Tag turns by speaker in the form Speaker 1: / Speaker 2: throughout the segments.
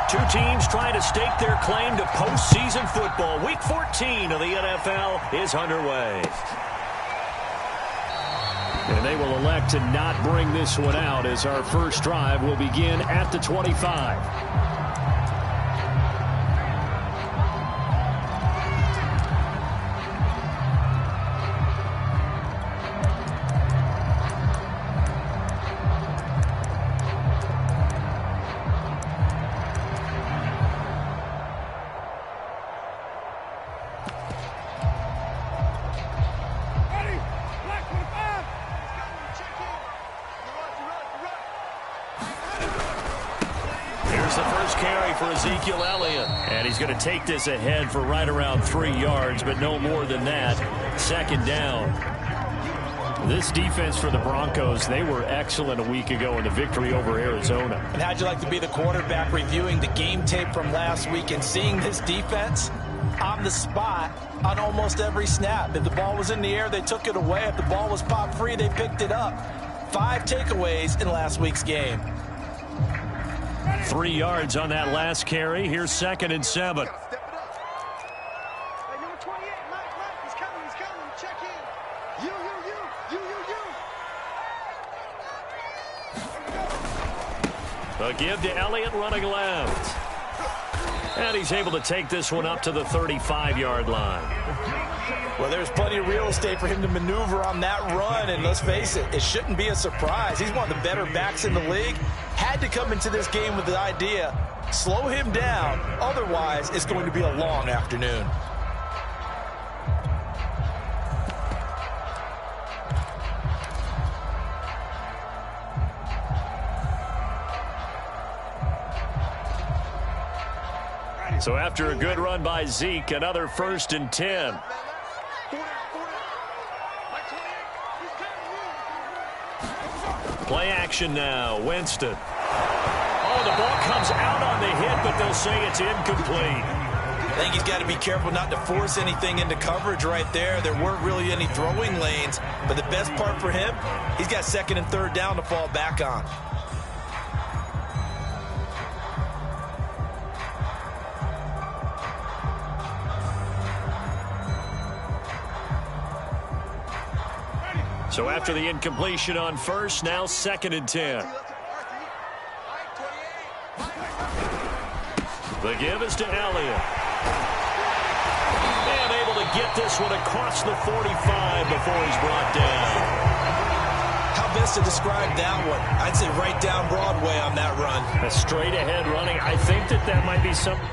Speaker 1: Two teams trying to stake their claim to postseason football. Week 14 of the NFL is underway. And they will elect to not bring this one out as our first drive will begin at the 25. And he's going to take this ahead for right around 3 yards, but no more than that. Second down. This defense for the Broncos, they were excellent a week ago in the victory over Arizona.
Speaker 2: And how'd you like to be the quarterback reviewing the game tape from last week and seeing this defense on the spot on almost every snap? If the ball was in the air, they took it away. If the ball was popped free, they picked it up. 5 takeaways in last week's game.
Speaker 1: 3 yards on that last carry. Here's 2nd and 7. A give to Elliott running left. And he's able to take this one up to the 35-yard line.
Speaker 2: Well, there's plenty of real estate for him to maneuver on that run, and let's face it, it shouldn't be a surprise. He's one of the better backs in the league. Had to come into this game with the idea, slow him down, otherwise it's going to be a long afternoon.
Speaker 1: So after a good run by Zeke, another 1st and 10. Play action now. Winston. Oh, the ball comes out on the hit, but they'll say it's incomplete.
Speaker 2: I think he's got to be careful not to force anything into coverage right there. There weren't really any throwing lanes, but the best part for him, he's got 2nd and 3rd down to fall back on.
Speaker 1: So after the incompletion on 1st, now 2nd and 10. The give is to Elliott. And able to get this one across the 45 before he's brought down.
Speaker 2: How best to describe that one? I'd say right down Broadway on that run.
Speaker 1: A straight ahead running. I think that might be something.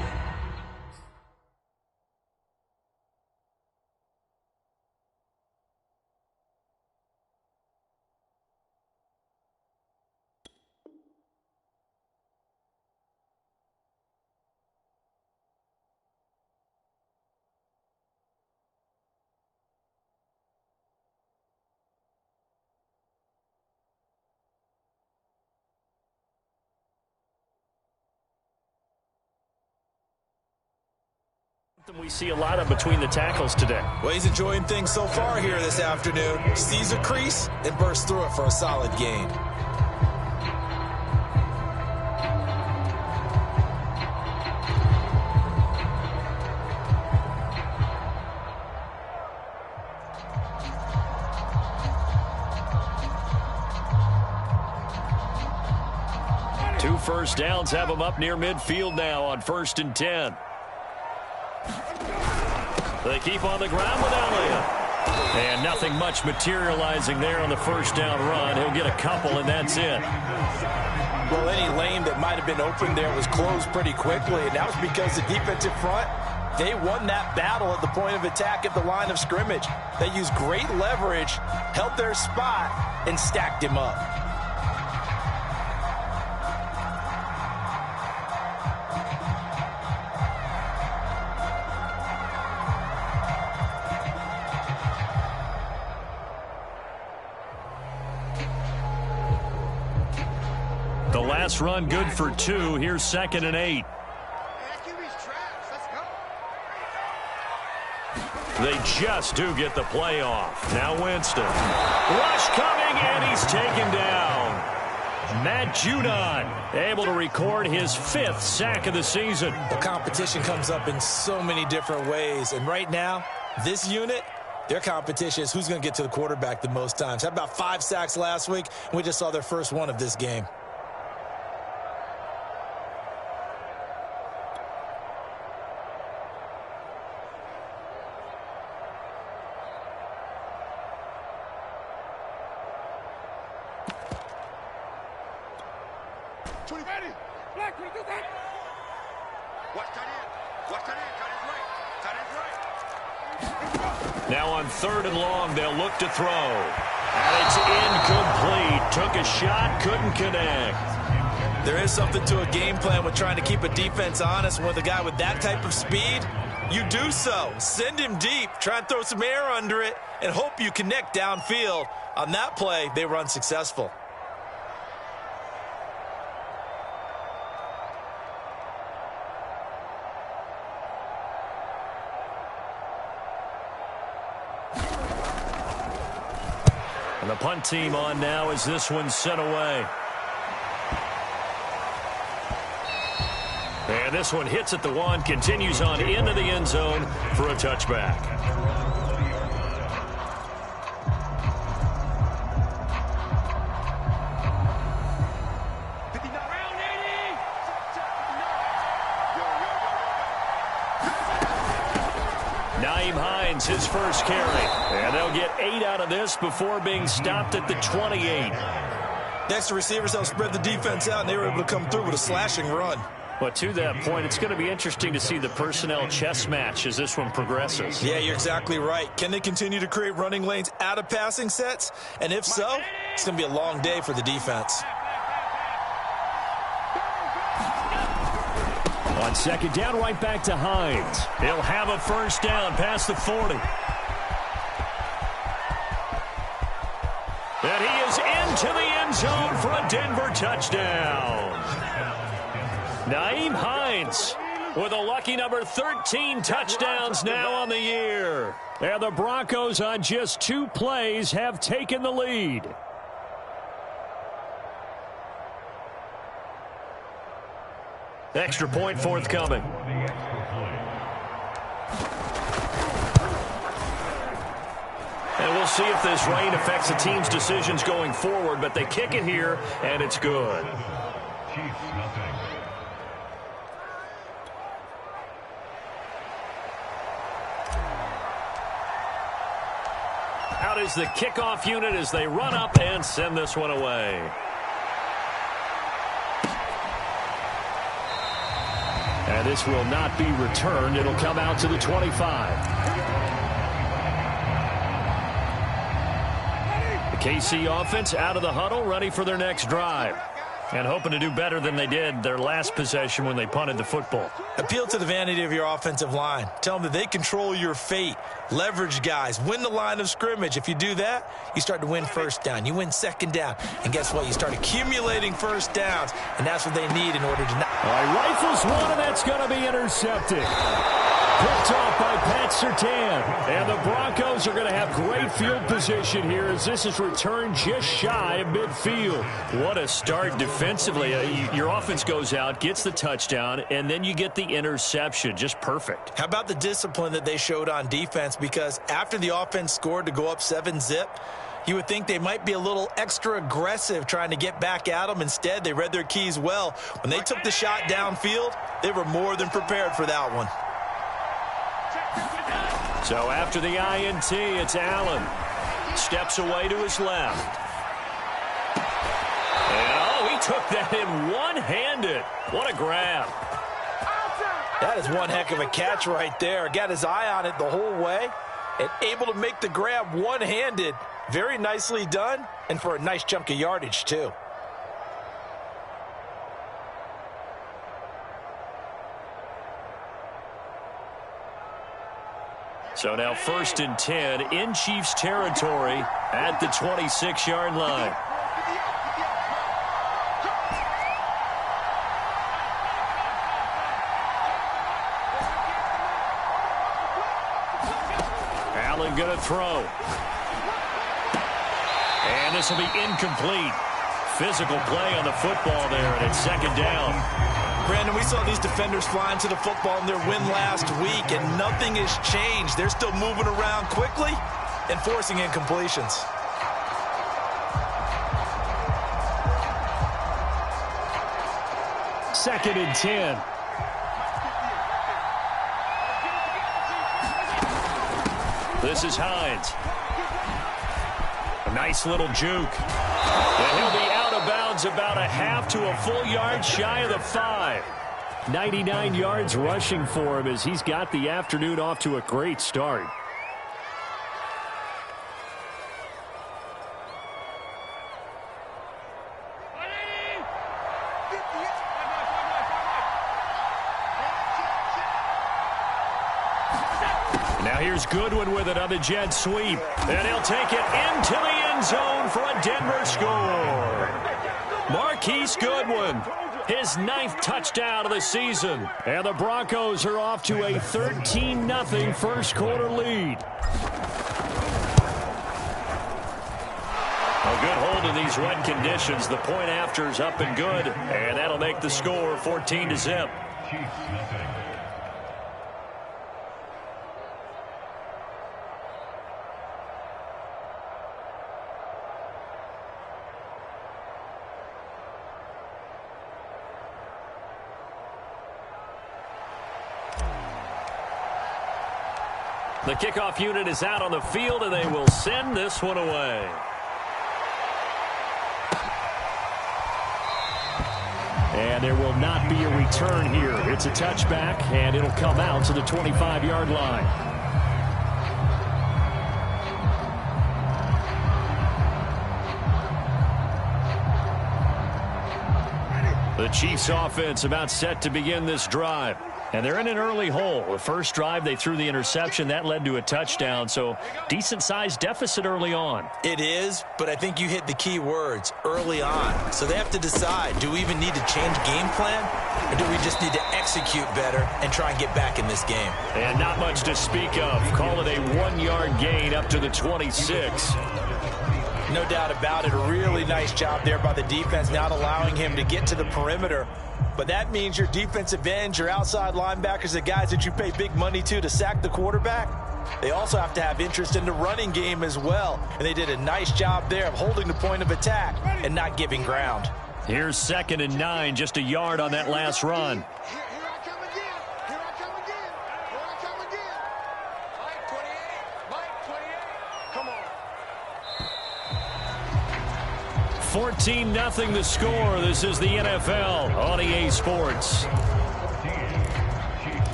Speaker 1: We see a lot of between the tackles today.
Speaker 2: Well, he's enjoying things so far here this afternoon. Sees a crease and bursts through it for a solid gain.
Speaker 1: Two first downs have him up near midfield now on 1st and 10. They keep on the ground with Elliott. And nothing much materializing there on the 1st down run. He'll get a couple, and that's it.
Speaker 2: Well, any lane that might have been open there was closed pretty quickly, and that was because the defensive front, they won that battle at the point of attack at the line of scrimmage. They used great leverage, held their spot, and stacked him up.
Speaker 1: The last run good for 2. Here's 2nd and 8. They just do get the play off. Now Winston. Rush coming, and he's taken down. Matt Judon able to record his 5th sack of the season.
Speaker 2: The competition comes up in so many different ways. And right now, this unit, their competition is who's going to get to the quarterback the most times. Had about 5 sacks last week, and we just saw their first one of this game.
Speaker 1: Now on 3rd and long, they'll look to throw. And it's incomplete. Took a shot, couldn't connect.
Speaker 2: There is something to a game plan with trying to keep a defense honest. With a guy with that type of speed, you do so. Send him deep, try and throw some air under it, and hope you connect downfield. On that play, they were unsuccessful.
Speaker 1: And the punt team on now as this one's sent away. And this one hits at the 1, continues on into the end zone for a touchback. His first carry. And they'll get 8 out of this before being stopped at the 28.
Speaker 2: Next, the receivers helped spread the defense out, and they were able to come through with a slashing run.
Speaker 1: But to that point, it's going to be interesting to see the personnel chess match as this one progresses.
Speaker 2: Yeah, you're exactly right. Can they continue to create running lanes out of passing sets? And if so, it's going to be a long day for the defense.
Speaker 1: On 2nd down, right back to Hines. He'll have a first down past the 40. And he is into the end zone for a Denver touchdown. Nyheim Hines with a lucky number 13 touchdowns now on the year. And the Broncos on just 2 plays have taken the lead. Extra point forthcoming. And we'll see if this rain affects the team's decisions going forward, but they kick it here, and it's good. Out is the kickoff unit as they run up and send this one away. And this will not be returned. It'll come out to the 25. The KC offense out of the huddle, ready for their next drive. And hoping to do better than they did their last possession when they punted the football.
Speaker 2: Appeal to the vanity of your offensive line. Tell them that they control your fate. Leverage guys. Win the line of scrimmage. If you do that, you start to win first down. You win 2nd down. And guess what? You start accumulating first downs. And that's what they need in order to not.
Speaker 1: All right, rifles one, and that's going to be intercepted. Picked off by Pat Surtain. And the Broncos are going to have great field position here as this is returned just shy of midfield. What a start defensively. Your offense goes out, gets the touchdown, and then you get the interception. Just perfect.
Speaker 2: How about the discipline that they showed on defense? Because after the offense scored to go up 7-zip, you would think they might be a little extra aggressive trying to get back at them. Instead, they read their keys well. When they took the shot downfield, they were more than prepared for that one.
Speaker 1: So after the INT, it's Allen. Steps away to his left. And, he took that in one-handed. What a grab.
Speaker 2: That is one heck of a catch right there. Got his eye on it the whole way and able to make the grab one-handed. Very nicely done, and for a nice chunk of yardage, too.
Speaker 1: So now 1st and 10 in Chiefs territory at the 26-yard line. Allen going to throw. And this will be incomplete. physical play on the football there, and it's second down.
Speaker 2: Brandon, we saw these defenders flying to the football in their win last week, and nothing has changed. They're still moving around quickly and forcing incompletions.
Speaker 1: Second and 10. This is Hines. A nice little juke. And he'll be out of bounds about a half to a full yard shy of the 5. 99 yards rushing for him as he's got the afternoon off to a great start. Now here's Goodwin with it on the jet sweep. And he'll take it into the end zone for a Denver score. Marquise Goodwin, his 9th touchdown of the season. And the Broncos are off to a 13-0 first quarter lead. A good hold in these wet conditions. The point after is up and good. And that'll make the score 14-0. The kickoff unit is out on the field, and they will send this one away. And there will not be a return here. It's a touchback, and it'll come out to the 25-yard line. The Chiefs offense about set to begin this drive. And they're in an early hole. The first drive, they threw the interception. That led to a touchdown. So decent-sized deficit early on.
Speaker 2: It is, but I think you hit the key words, early on. So they have to decide, do we even need to change game plan? Or do we just need to execute better and try and get back in this game?
Speaker 1: And not much to speak of. Call it a 1-yard gain up to the 26.
Speaker 2: No doubt about it. A really nice job there by the defense, not allowing him to get to the perimeter. But that means your defensive ends, your outside linebackers, the guys that you pay big money to sack the quarterback, they also have to have interest in the running game as well. And they did a nice job there of holding the point of attack and not giving ground.
Speaker 1: Here's 2nd and 9, just a yard on that last run. 14-0 the score. This is the NFL on EA Sports.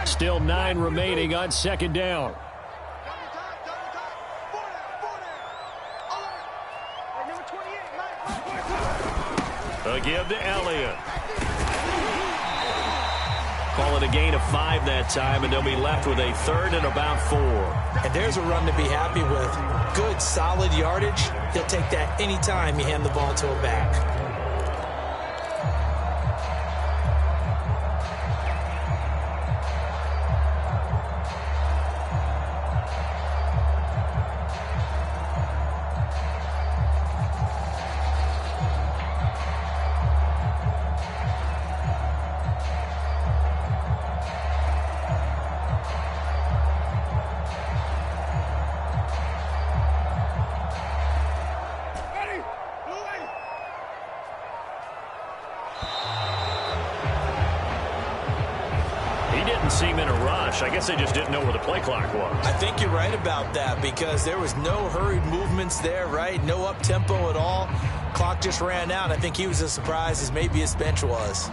Speaker 1: Still 9 remaining on 2nd down. A give to Elliott. Call it a gain of 5 that time, and they'll be left with a 3rd and about 4.
Speaker 2: And there's a run to be happy with. Good, solid yardage. He'll take that anytime you hand the ball to a back.
Speaker 1: Seem in a rush. I guess they just didn't know where the play clock was.
Speaker 2: I think you're right about that because there was no hurried movements there, right? No up-tempo at all. Clock just ran out. I think he was as surprised as maybe his bench was.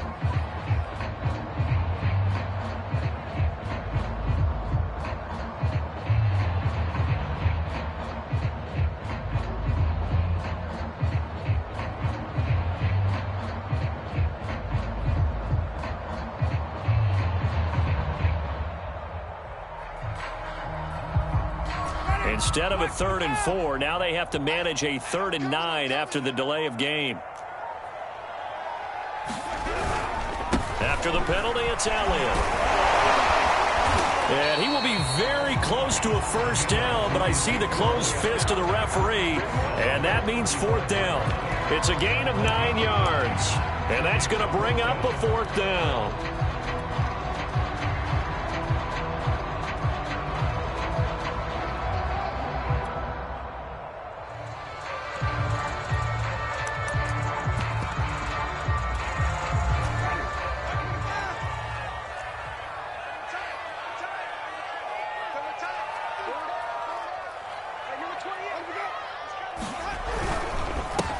Speaker 1: Instead of a 3rd and 4, now they have to manage a 3rd and 9 after the delay of game. After the penalty, it's Elliott. And he will be very close to a first down, but I see the closed fist of the referee, and that means 4th down. It's a gain of 9 yards, and that's going to bring up a 4th down.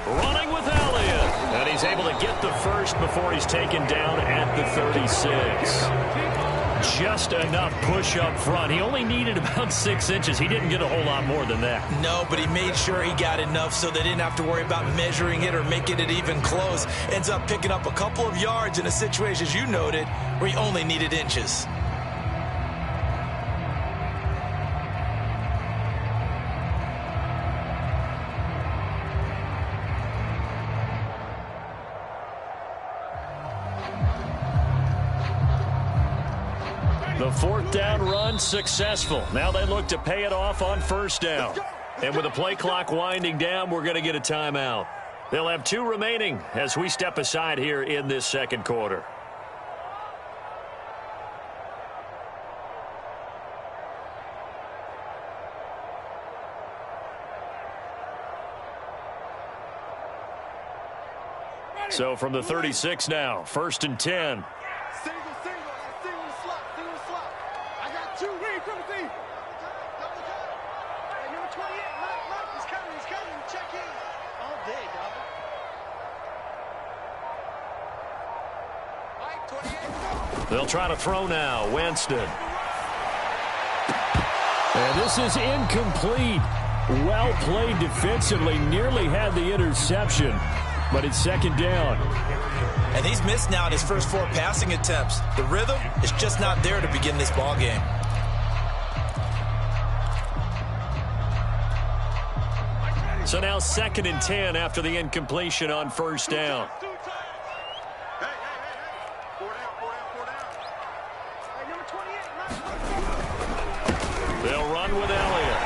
Speaker 1: Running with Elliott, and he's able to get the first before he's taken down at the 36. Just enough push up front. He only needed about 6 inches. He didn't get a whole lot more than that.
Speaker 2: No, but he made sure he got enough so they didn't have to worry about measuring it or making it even close. Ends up picking up a couple of yards in a situation, as you noted, where he only needed inches.
Speaker 1: The 4th down run successful. Now they look to pay it off on 1st down. And with the play clock winding down, we're going to get a timeout. They'll have 2 remaining as we step aside here in this 2nd quarter. So from the 36 now, 1st and 10. They'll try to throw now. Winston.
Speaker 3: And this is incomplete. Well played defensively. Nearly had the interception, but it's 2nd down.
Speaker 2: And he's missed now in his first 4 passing attempts. The rhythm is just not there to begin this ball game.
Speaker 1: So now 2nd and 10 after the incompletion on 1st down. They'll run with Elliott.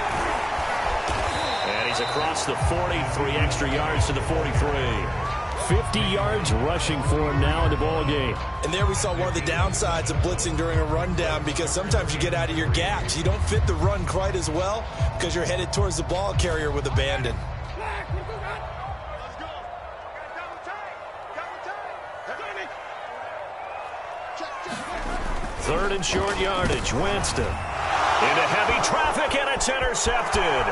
Speaker 1: And he's across the 40, 3 extra yards to the 43.
Speaker 3: 50 yards rushing for him now in the ball game.
Speaker 2: And there we saw one of the downsides of blitzing during a rundown, because sometimes you get out of your gaps. You don't fit the run quite as well because you're headed towards the ball carrier with abandon.
Speaker 1: 3rd and short yardage. Winston into heavy traffic, and it's intercepted.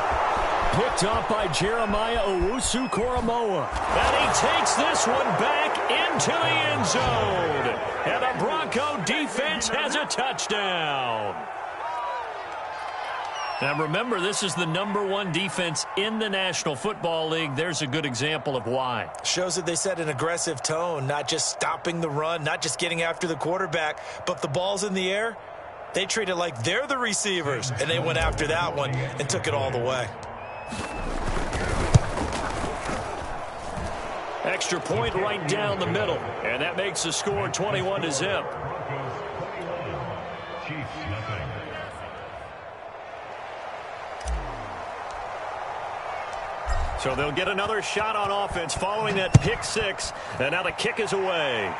Speaker 3: Picked up by Jeremiah Owusu-Koramoah.
Speaker 1: And he takes this one back into the end zone. And the Bronco defense has a touchdown. Now remember, this is the #1 defense in the National Football League. There's a good example of why.
Speaker 2: Shows that they set an aggressive tone, not just stopping the run, not just getting after the quarterback, but if the ball's in the air, they treat it like they're the receivers, and they went after that one and took it all the way.
Speaker 1: Extra point right down the middle, and that makes the score 21-0. So they'll get another shot on offense following that pick 6, and now the kick is away.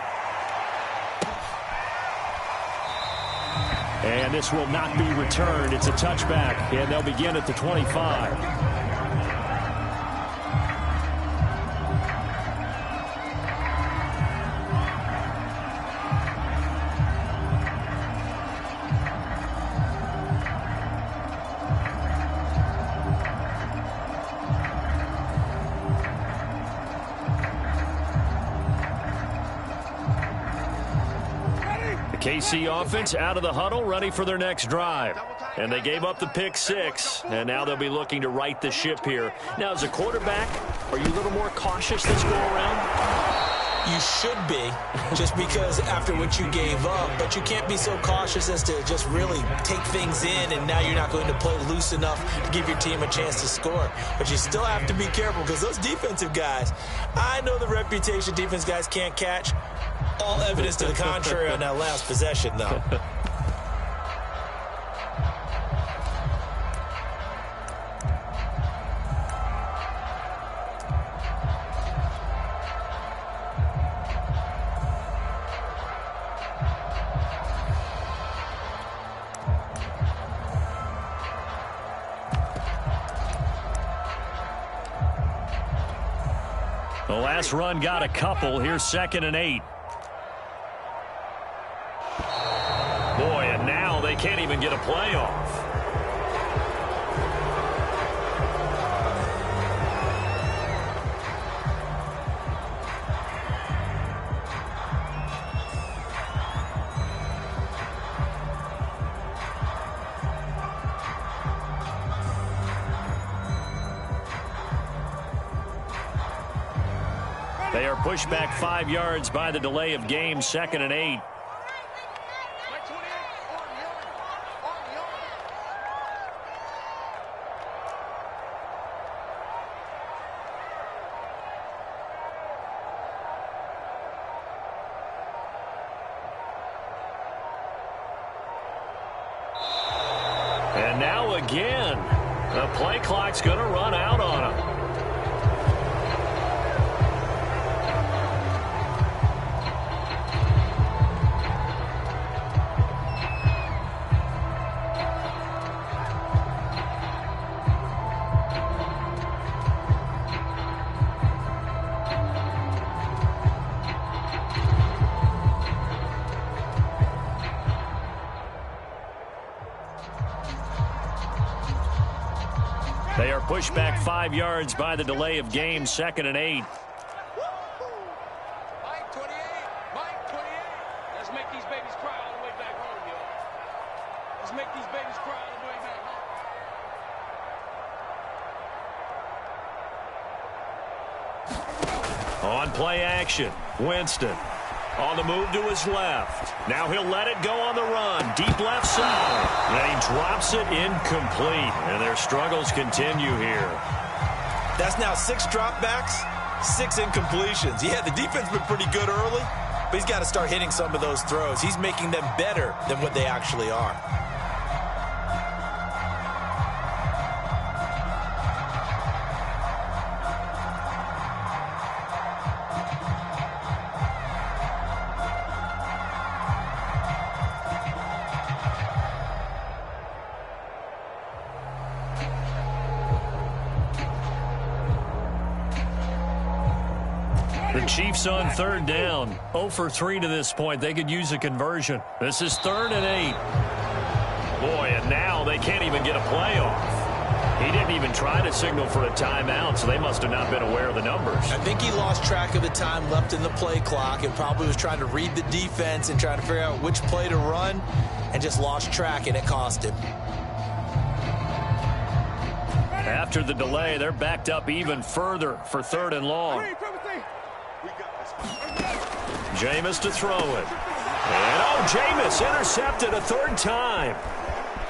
Speaker 3: And this will not be returned. It's a touchback, and they'll begin at the 25.
Speaker 1: KC offense out of the huddle, ready for their next drive. And they gave up the pick 6, and now they'll be looking to right the ship here. Now, as a quarterback, are you a little more cautious this go around?
Speaker 2: You should be, just because after what you gave up, but you can't be so cautious as to just really take things in, and now you're not going to play loose enough to give your team a chance to score. But you still have to be careful, because those defensive guys, I know the reputation defense guys can't catch. All evidence to the contrary on that last possession, though.
Speaker 1: The last run got a couple. Here's 2nd and 8. Boy, and now they can't even get a play off. They are pushed back 5 yards by the delay of game, 2nd and 8. And now again, the play clock's going to run out on them. They are pushed back 5 yards by the delay of game, 2nd and 8.
Speaker 4: Mike 28, Mike 28. Let's make these babies cry all the way back home, yo. Let's make these babies cry all the way back home.
Speaker 1: On play action, Winston on the move to his left. Now he'll let it go on the run. Deep left side. And he drops it incomplete. And their struggles continue here.
Speaker 2: That's now 6 dropbacks, 6 incompletions. Yeah, the defense been pretty good early, but he's got to start hitting some of those throws. He's making them better than what they actually are.
Speaker 1: The Chiefs on 3rd down. 0 for 3 to this point. They could use a conversion. This is 3rd and 8. Boy, and now they can't even get a play off. He didn't even try to signal for a timeout, so they must have not been aware of the numbers.
Speaker 2: I think he lost track of the time left in the play clock and probably was trying to read the defense and trying to figure out which play to run and just lost track, and it cost him.
Speaker 1: After the delay, they're backed up even further for 3rd and long. Jameis to throw it. And Jameis intercepted a 3rd time.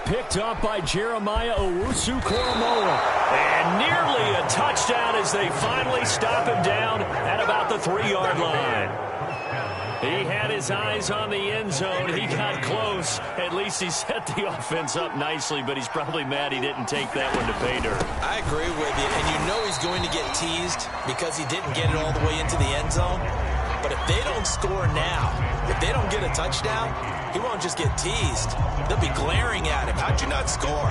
Speaker 3: Picked up by Jeremiah Owusu-Koramoah.
Speaker 1: And nearly a touchdown as they finally stop him down at about the 3-yard line. He had his eyes on the end zone. He got close. At least he set the offense up nicely, but he's probably mad he didn't take that one to pay dirt.
Speaker 2: I agree with you, and you know he's going to get teased because he didn't get it all the way into the end zone. But if they don't score now, if they don't get a touchdown, he won't just get teased. They'll be glaring at him. How'd you not score?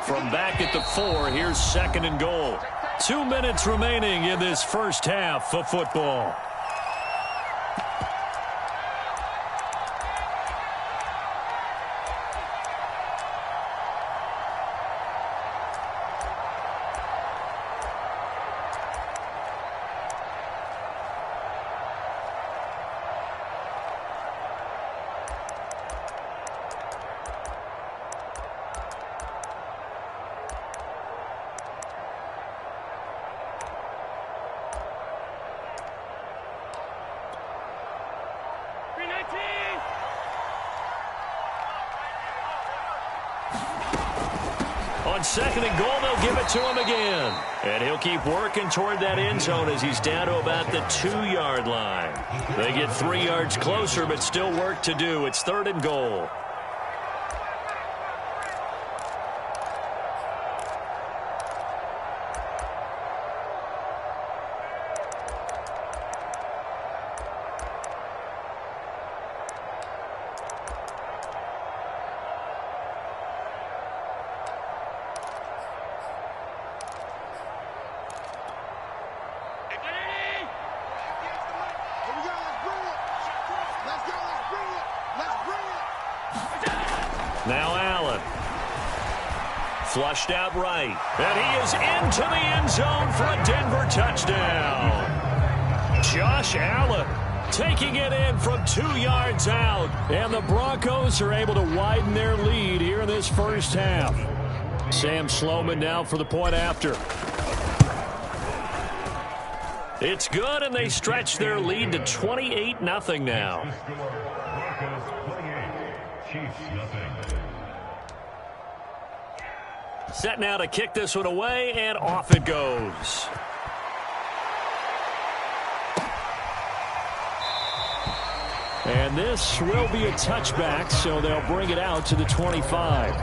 Speaker 1: From back at the 4, here's 2nd and goal. 2 minutes remaining in this first half of football. on 2nd and goal, they'll give it to him again. And he'll keep working toward that end zone as he's down to about the 2-yard line. They get 3 yards closer, but still work to do. It's 3rd and goal. Now Allen. Flushed out right. And he is into the end zone for a Denver touchdown. Josh Allen taking it in from 2 yards out. And the Broncos are able to widen their lead here in this first half. Sam Sloman now for the point after. It's good, and they stretch their lead to 28-0 now. Set now to kick this one away, and off it goes. And this will be a touchback, so they'll bring it out to the 25.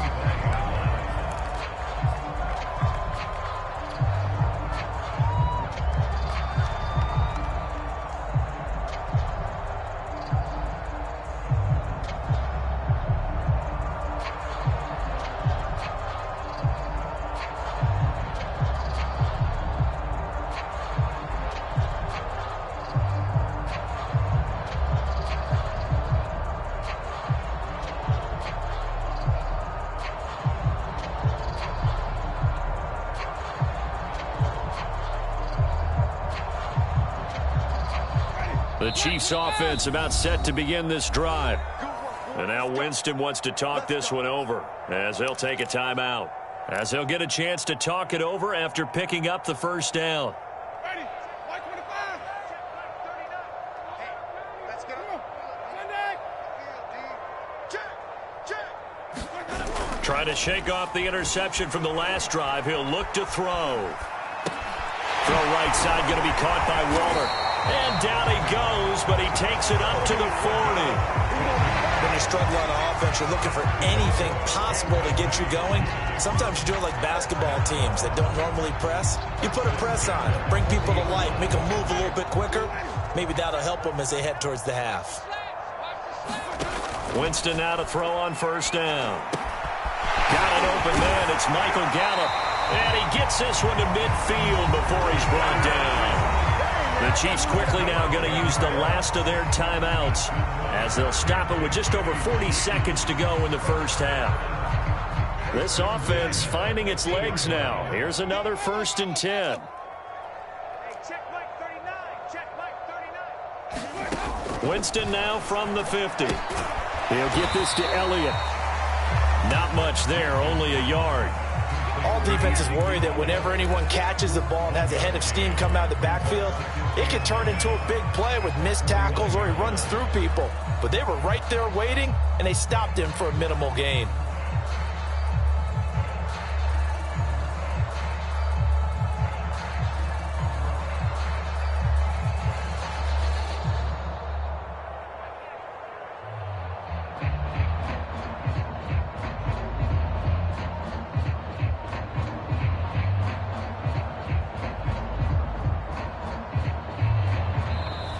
Speaker 1: The Chiefs offense about set to begin this drive. And now Winston wants to talk this one over as they'll take a timeout. As they'll get a chance to talk it over after picking up the first down.
Speaker 4: Ready. White 25. Hey, let's go. Sunday. Check.
Speaker 1: Trying to shake off the interception from the last drive. He'll look to throw. Throw right side going to be caught by Waller. And down he goes, but he takes it up to the 40.
Speaker 2: When you're struggling on offense, you're looking for anything possible to get you going. Sometimes you do it like basketball teams that don't normally press. You put a press on, bring people to life, make them move a little bit quicker. Maybe that'll help them as they head towards the half.
Speaker 1: Winston now to throw on first down. Got an open man. It's Michael Gallup. And he gets this one to midfield before he's brought down. The Chiefs quickly now going to use the last of their timeouts as they'll stop it with just over 40 seconds to go in the first half. This offense finding its legs now. Here's another 1st and 10.
Speaker 4: Hey, check Mike 39. Check Mike 39.
Speaker 1: Winston now from the 50.
Speaker 3: He'll get this to Elliott.
Speaker 1: Not much there, only a yard.
Speaker 2: All defenses worry that whenever anyone catches the ball and has a head of steam come out of the backfield, it can turn into a big play with missed tackles or he runs through people. But they were right there waiting, and they stopped him for a minimal gain.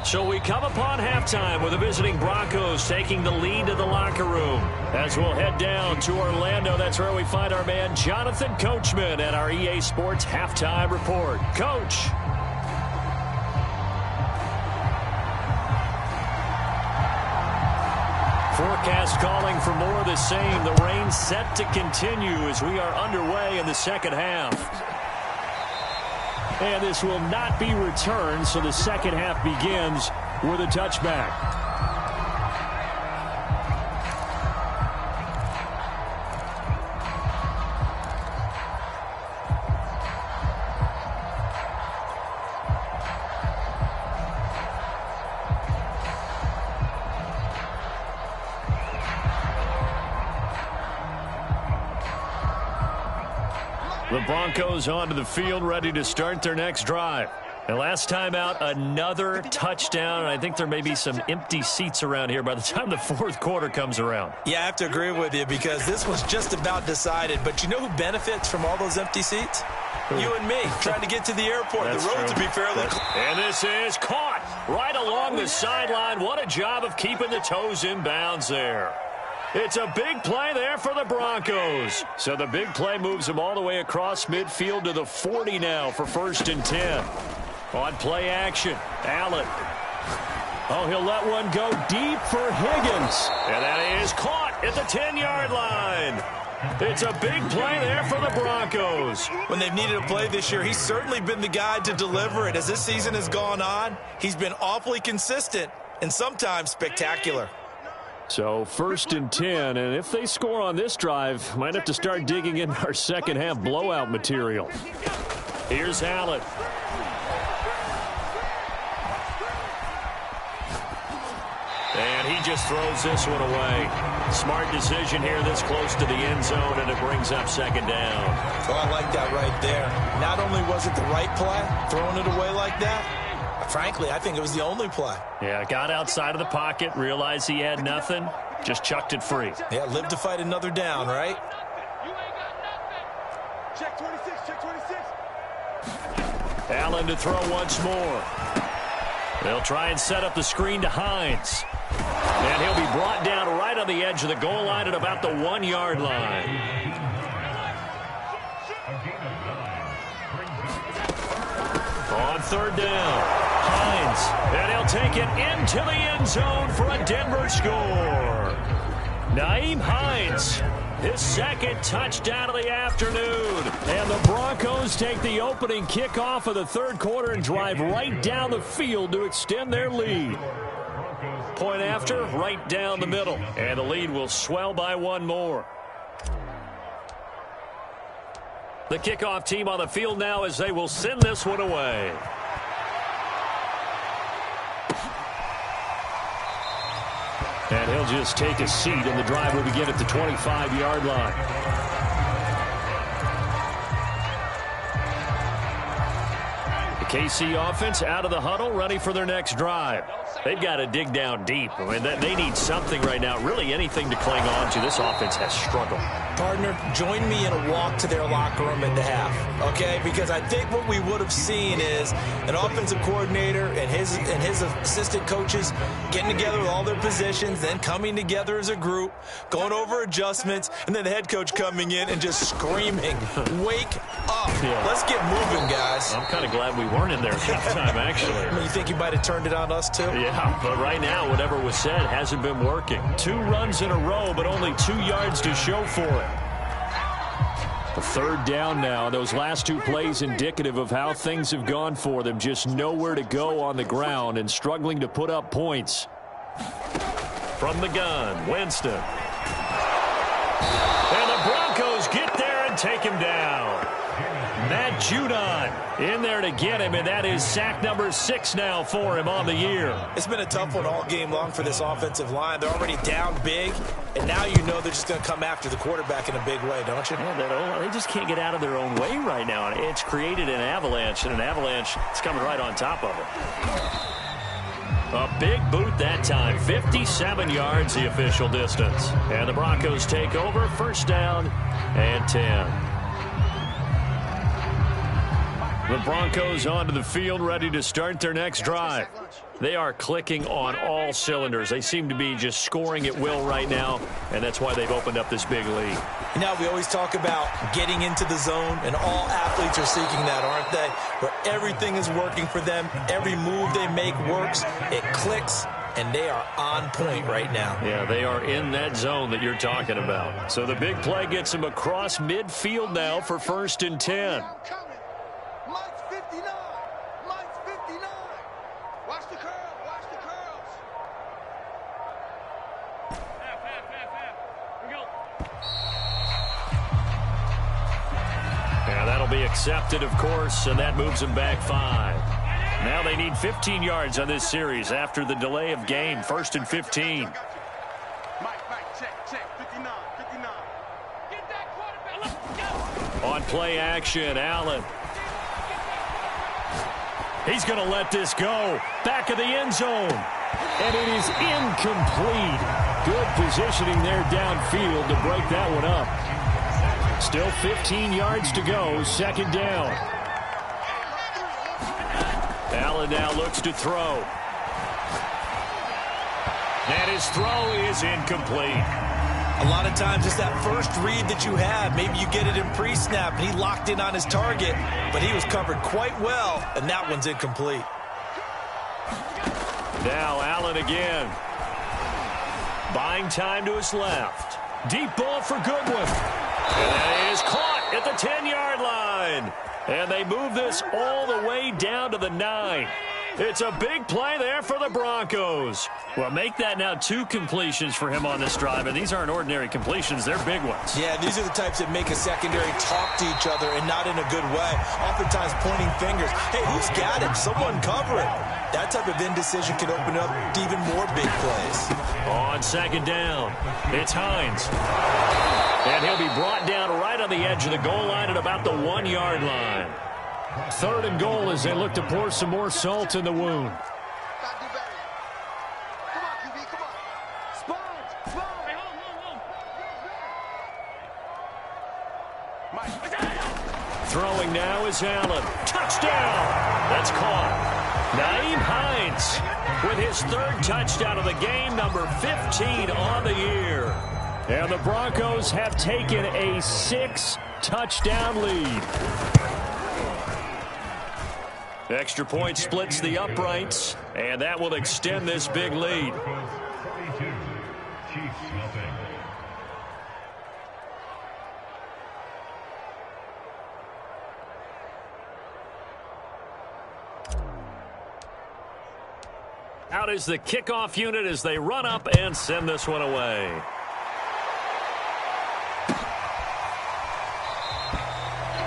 Speaker 1: So we come upon halftime with the visiting Broncos taking the lead to the locker room. As we'll head down to Orlando, that's where we find our man Jonathan Coachman at our EA Sports Halftime Report. Coach. Forecast calling for more of the same. The rain set to continue as we are underway in the second half. And this will not be returned, so the second half begins with a touchback. The Broncos onto the field, ready to start their next drive. And last time out, another touchdown. And I think there may be some empty seats around here by the time the fourth quarter comes around.
Speaker 2: Yeah, I have to agree with you because this was just about decided. But you know who benefits from all those empty seats? You and me, trying to get to the airport.
Speaker 1: That's
Speaker 2: the roads
Speaker 1: true.
Speaker 2: would be fairly close.
Speaker 1: And this is caught right along the sideline. What a job of keeping the toes in bounds there. It's a big play there for the Broncos. So the big play moves them all the way across midfield to the 40 now for 1st and 10. On play action, Allen. Oh, he'll let one go deep for Higgins. And that is caught at the 10-yard line. It's a big play there for the Broncos.
Speaker 2: When they've needed a play this year, he's certainly been the guy to deliver it. As this season has gone on, he's been awfully consistent and sometimes spectacular.
Speaker 3: So 1st and 10, and if they score on this drive, might have to start digging in our second half blowout material.
Speaker 1: Here's Allen. And he just throws this one away. Smart decision here this close to the end zone, and it brings up 2nd down.
Speaker 2: Oh, I like that right there. Not only was it the right play, throwing it away like that, frankly, I think it was the only play.
Speaker 1: Yeah, got outside of the pocket, realized he had nothing, just chucked it free.
Speaker 2: Yeah, live to fight another down, right?
Speaker 4: You ain't got nothing. Check 26, check 26.
Speaker 1: Allen to throw once more. They'll try and set up the screen to Hines. And he'll be brought down right on the edge of the goal line at about the 1-yard line. On 3rd down, Hines. And he'll take it into the end zone for a Denver score. Nyheim Hines, his 2nd touchdown of the afternoon.
Speaker 3: And the Broncos take the opening kickoff of the 3rd quarter and drive right down the field to extend their lead. Point after, right down the middle.
Speaker 1: And the lead will swell by 1 more. The kickoff team on the field now as they will send this one away.
Speaker 3: And he'll just take a seat, and the drive will begin at the 25-yard line.
Speaker 1: The KC offense out of the huddle, ready for their next drive. They've got to dig down deep. I mean, they need something right now, really anything to cling on to. This offense has struggled.
Speaker 2: Partner, join me in a walk to their locker room at the half, okay? Because I think what we would have seen is an offensive coordinator and his assistant coaches getting together with all their positions, then coming together as a group, going over adjustments, and then the head coach coming in and just screaming, wake up. Yeah. Let's get moving, guys.
Speaker 1: I'm kind of glad we weren't in there at halftime, actually.
Speaker 2: I mean, you think you might have turned it on us, too?
Speaker 1: Yeah, but right now, whatever was said hasn't been working. 2 runs in a row, but only 2 yards to show for it.
Speaker 3: A 3rd down now. Those last 2 plays indicative of how things have gone for them. Just nowhere to go on the ground and struggling to put up points.
Speaker 1: From the gun, Winston. And the Broncos get there and take him down. Matt Judon in there to get him, and that is sack number 6 now for him on the year.
Speaker 2: It's been a tough one all game long for this offensive line. They're already down big, and now you know they're just going to come after the quarterback in a big way, don't you?
Speaker 1: Yeah, they just can't get out of their own way right now. It's created an avalanche, and an avalanche is coming right on top of it. A big boot that time, 57 yards the official distance. And the Broncos take over, 1st down and 10. The Broncos onto the field, ready to start their next drive. They are clicking on all cylinders. They seem to be just scoring at will right now, and that's why they've opened up this big lead.
Speaker 2: Now, we always talk about getting into the zone, and all athletes are seeking that, aren't they? Where everything is working for them. Every move they make works. It clicks, and they are on point right now.
Speaker 1: Yeah, they are in that zone that you're talking about. So the big play gets them across midfield now for 1st and 10.
Speaker 4: Mike's 59. Mike's 59. Watch the curl. Watch the curls. Half. Here we go.
Speaker 1: Yeah, that'll be accepted, of course, and that moves them back 5. Now they need 15 yards on this series after the delay of game. 1st and 15.
Speaker 4: Mike, check, 59. Get that quarterback. Let's go.
Speaker 3: On play action, Allen. He's going to let this go. Back of the end zone. And it is incomplete. Good positioning there downfield to break that one up. Still 15 yards to go. Second down. Allen now looks to throw. And his throw is incomplete.
Speaker 2: A lot of times it's that first read that you have. Maybe you get it in pre-snap, and he locked in on his target, but he was covered quite well, and that one's incomplete.
Speaker 3: Now Allen again. Buying time to his left. Deep ball for Goodwin. And that is caught at the 10-yard line. And they move this all the way down to the 9. It's a big play there for the Broncos.
Speaker 1: Well, make that now 2 completions for him on this drive, and these aren't ordinary completions. They're big ones.
Speaker 2: Yeah, these are the types that make a secondary talk to each other and not in a good way. Oftentimes pointing fingers. Hey, who's got it? Someone cover it. That type of indecision can open up even more big plays.
Speaker 3: On second down, it's Hines. And he'll be brought down right on the edge of the goal line at about the 1-yard line. Third and goal as they look to pour some more salt in the wound. Throwing now is Allen. Touchdown! That's caught. Nyheim Hines with his 3rd touchdown of the game, number 15 on the year. And the Broncos have taken a 6-touchdown lead. Extra point splits the uprights, and that will extend this big lead. Out is the kickoff unit as they run up and send this one away.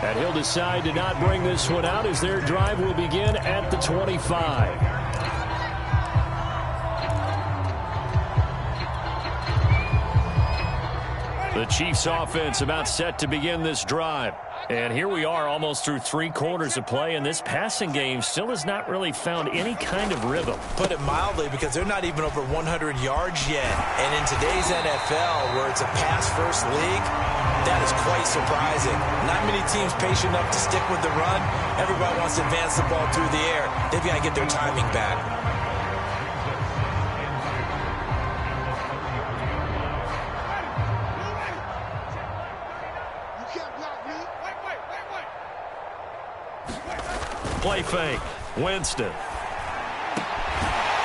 Speaker 3: And he'll decide to not bring this one out as their drive will begin at the 25. The Chiefs offense about set to begin this drive. And here we are almost through 3 quarters of play, and this passing game still has not really found any kind of rhythm.
Speaker 2: Put it mildly, because they're not even over 100 yards yet. And in today's NFL, where it's a pass-first league, that is quite surprising. Not many teams patient enough to stick with the run. Everybody wants to advance the ball through the air. They've got to get their timing back.
Speaker 3: Play fake. Winston.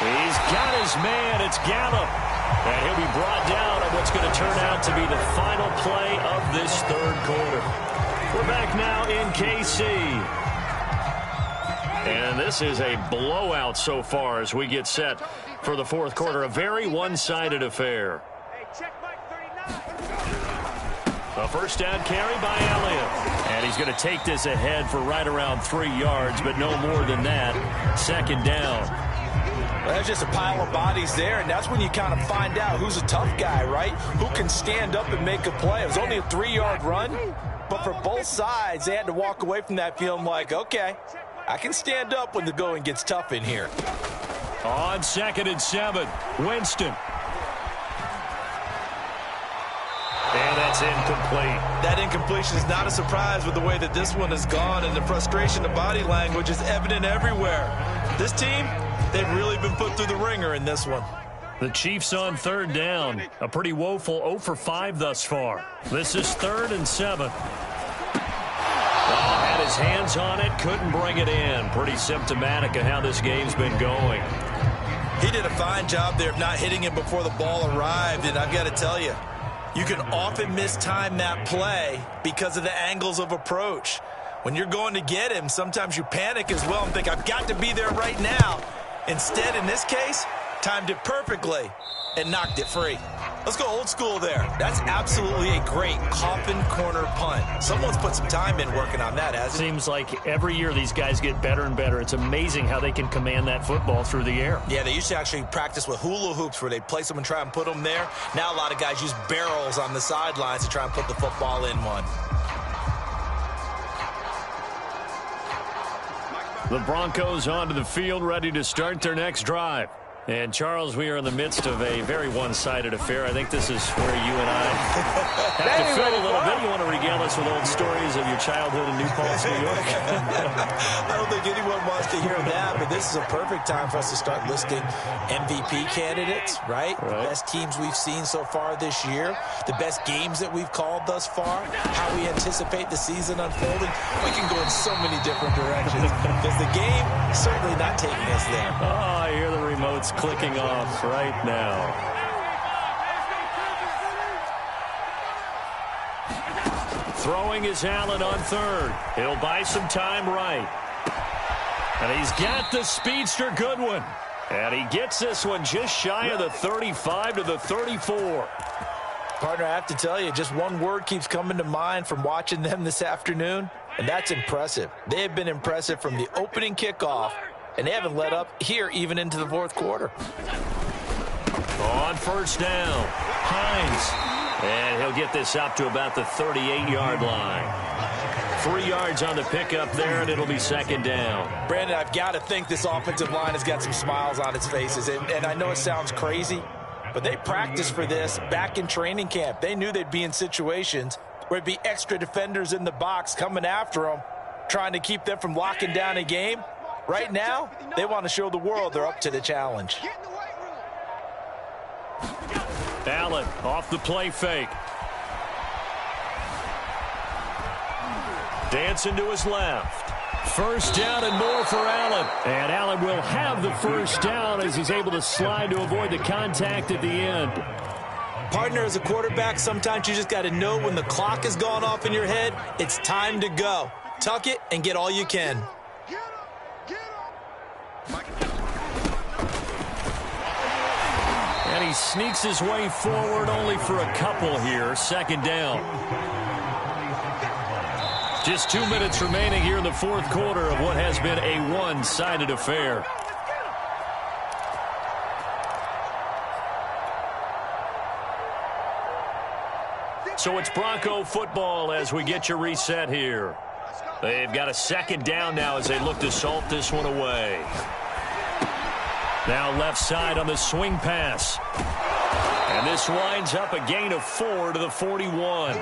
Speaker 3: He's got his man. It's Gallup. And he'll be brought down on what's going to turn out to be the final play of this 3rd quarter. We're back now in KC. And this is a blowout so far as we get set for the 4th quarter. A very one-sided affair. A first down carry by Elliott. And he's going to take this ahead for right around 3 yards, but no more than that. Second down.
Speaker 2: Well, there's just a pile of bodies there, and that's when you kind of find out who's a tough guy, right? Who can stand up and make a play. It was only a 3-yard run, but for both sides, they had to walk away from that feeling like, okay, I can stand up when the going gets tough in here.
Speaker 3: On 2nd and 7, Winston. And that's incomplete.
Speaker 2: That incompletion is not a surprise with the way that this one has gone, and the frustration of body language is evident everywhere. This team, they've really been put through the ringer in this one.
Speaker 3: The Chiefs on 3rd down. A pretty woeful 0 for 5 thus far. This is 3rd and 7. Had his hands on it, couldn't bring it in. Pretty symptomatic of how this game's been going.
Speaker 2: He did a fine job there of not hitting it before the ball arrived, and I've got to tell you, you can often mistime that play because of the angles of approach. When you're going to get him, sometimes you panic as well and think, I've got to be there right now. Instead, in this case, timed it perfectly and knocked it free. Let's go old school there. That's absolutely a great coffin corner punt. Someone's put some time in working on that, hasn't it?
Speaker 1: Seems like every year these guys get better and better. It's amazing how they can command that football through the air.
Speaker 2: Yeah, they used to actually practice with hula hoops where they'd place them and try and put them there. Now a lot of guys use barrels on the sidelines to try and put the football in one.
Speaker 1: The Broncos onto the field, ready to start their next drive. And, Charles, we are in the midst of a very one-sided affair. I think this is where you and I have to fill a little bit. You want to regale us with old stories of your childhood in New Paltz, New York?
Speaker 2: I don't think anyone wants to hear that, but this is a perfect time for us to start listing MVP candidates, right? The best teams we've seen so far this year, the best games that we've called thus far, how we anticipate the season unfolding. We can go in so many different directions because the game certainly not taking us there.
Speaker 1: Oh, I hear the remotes clicking off right now. Throwing is Allen on third. He'll buy some time right. And he's got the speedster Goodwin. And he gets this one just shy of the 35 to the 34.
Speaker 2: Partner, I have to tell you, just one word keeps coming to mind from watching them this afternoon, and that's impressive. They have been impressive from the opening kickoff, and they haven't let up here even into the fourth quarter.
Speaker 1: On first down, Hines. And he'll get this up to about the 38-yard line. 3 yards on the pickup there, and it'll be second down.
Speaker 2: Brandon, I've got to think this offensive line has got some smiles on its faces. And I know it sounds crazy, but they practiced for this back in training camp. They knew they'd be in situations where it'd be extra defenders in the box coming after them, trying to keep them from locking down a game. Right now, they want to show the world they're up to the challenge.
Speaker 1: Allen off the play fake. Dancing to his left. First down and more for Allen. And Allen will have the first down as he's able to slide to avoid the contact at the end.
Speaker 2: Partner, as a quarterback, sometimes you just got to know when the clock has gone off in your head, it's time to go. Tuck it and get all you can.
Speaker 1: And he sneaks his way forward only for a couple here. Second down. Just 2 minutes remaining here in the fourth quarter of what has been a one-sided affair. So it's Bronco football as we get you reset here. They've got a second down now as they look to salt this one away. Now left side on the swing pass. And this winds up a gain of 4 to the 41.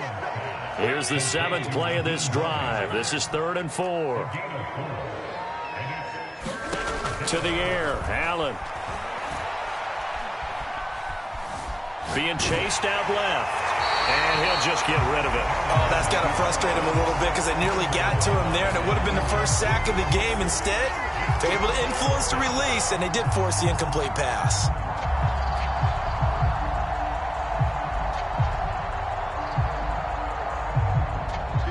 Speaker 1: Here's the 7th play of this drive. This is 3rd and 4. To the air, Allen. Being chased out left. And he'll just get rid of it.
Speaker 2: Oh, that's got to frustrate him a little bit because they nearly got to him there, and it would have been the first sack of the game. Instead, they're able to influence the release, and they did force the incomplete pass.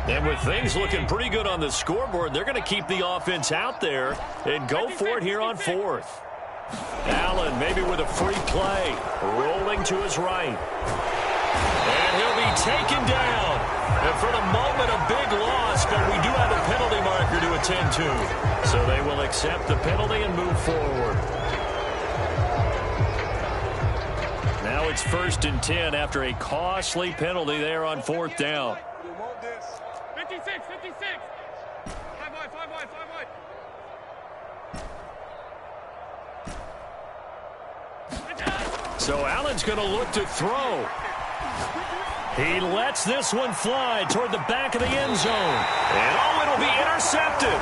Speaker 1: And with things looking pretty good on the scoreboard, they're going to keep the offense out there and go for it here on 4th. Allen maybe with a free play, rolling to his right. And he'll be taken down. And for the moment, a big loss, but we do have a penalty marker to attend to. So they will accept the penalty and move forward. Now it's 1st and 10 after a costly penalty there on 4th down.
Speaker 4: 56, 56. 5 wide, 5 wide, 5 wide.
Speaker 1: So Allen's going to look to throw. He lets this one fly toward the back of the end zone. And oh, it'll be intercepted.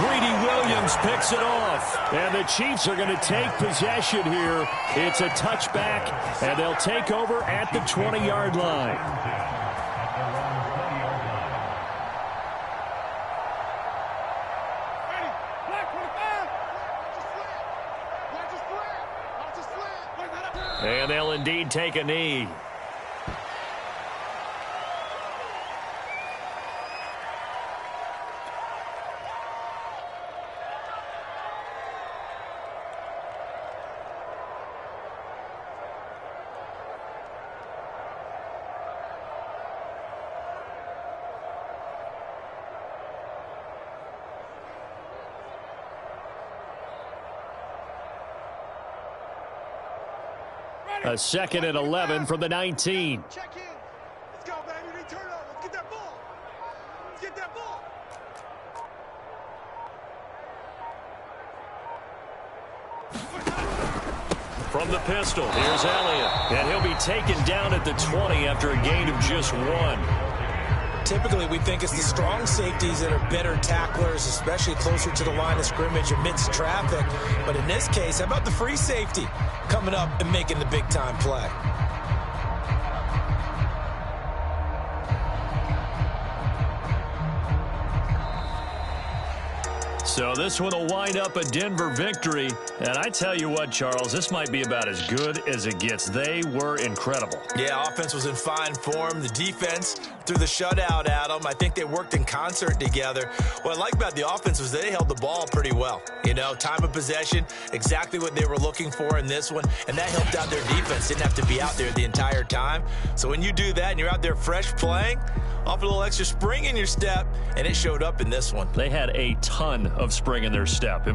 Speaker 1: Greedy Williams picks it off. And the Chiefs are going to take possession here. It's a touchback, and they'll take over at the 20-yard line. And they'll indeed take a knee. A 2nd and 11 from the 19.
Speaker 4: Check in. Let's go, baby. Return up. Let's get that ball. Let's get that ball.
Speaker 1: from the pistol. Here's Elliott. And he'll be taken down at the 20 after a gain of just 1.
Speaker 2: Typically, we think it's the strong safeties that are better tacklers, especially closer to the line of scrimmage amidst traffic. But in this case, how about the free safety coming up and making the big-time play?
Speaker 1: So this one will wind up a Denver victory. And I tell you what, Charles, this might be about as good as it gets. They were incredible.
Speaker 2: Yeah, offense was in fine form. The defense threw the shutout at them. I think they worked in concert together. What I like about the offense was they held the ball pretty well. You know, time of possession, exactly what they were looking for in this one. And that helped out their defense. Didn't have to be out there the entire time. So when you do that and you're out there fresh playing, off a little extra spring in your step, and it showed up in this one.
Speaker 1: They had a ton of spring in their step.